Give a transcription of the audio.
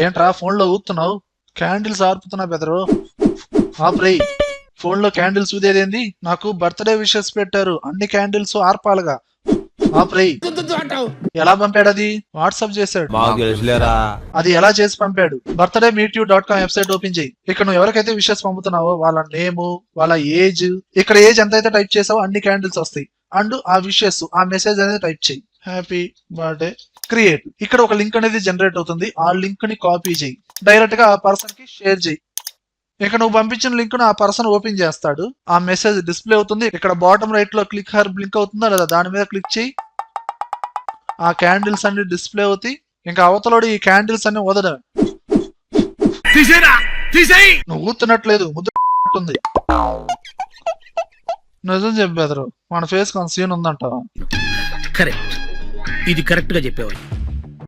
ఏంట్రా ఫోన్ లో ఊతున్నావు? క్యాండిల్స్ ఆర్పుతున్నా బెదరు. ఆప్రై, ఫోన్ లో క్యాండిల్స్ ఊదేదేంది? నాకు బర్త్డే విషెస్ పెట్టారు, అన్ని క్యాండిల్స్ ఆర్పాలుగా. ఆప్రై, ఎలా పంపాడు? అది వాట్సాప్ చేశాడు. అది ఎలా చేసి పంపాడు? birthdaymeetyou.com వెబ్సైట్ ఓపెన్ చేయి. ఇక్కడ నువ్వు ఎవరికైతే విషెస్ పంపుతున్నావో వాళ్ళ నేమ్, వాళ్ళ ఏజ్, ఇక్కడ ఏజ్ ఎంత అయితే టైప్ చేసావో అన్ని క్యాండిల్స్ వస్తాయి. అండ్ ఆ విషెస్, ఆ మెసేజ్ అనేది టైప్ చేయి. Happy birthday create. ఇక్కడ ఒక లింక్ అనేది జనరేట్ అవుతుంది. ఆ లింక్ ని కాపీ చేయి, డైరెక్ట్ గా ఆ పర్సన్ కి షేర్ చేయి. ఇక నువ్వు పంపించిన లింక్ ను ఆ పర్సన్ ఓపెన్ చేస్తాడు. ఆ మెసేజ్ డిస్ప్లే అవుతుంది. ఇక్కడ బాటమ్ రైట్ లో క్లిక్ హర్ బ్లింక్ అవుతుందా లేదా దాని మీద క్లిక్ చేయి. ఆ క్యాండిల్స్ అన్ని డిస్ప్లే అవుతాయి. ఇంకా అవతలోడు ఈ క్యాండిల్స్ అన్ని వదలడు. నువ్వు ఊతున్నట్లేదు, ముద్దు. నిజం చెప్పేదరు, మన ఫేస్ కొంత సీన్ ఉందంట. కరెక్ట్, ఇది కరెక్ట్ గా చెప్పేవాళ్ళు.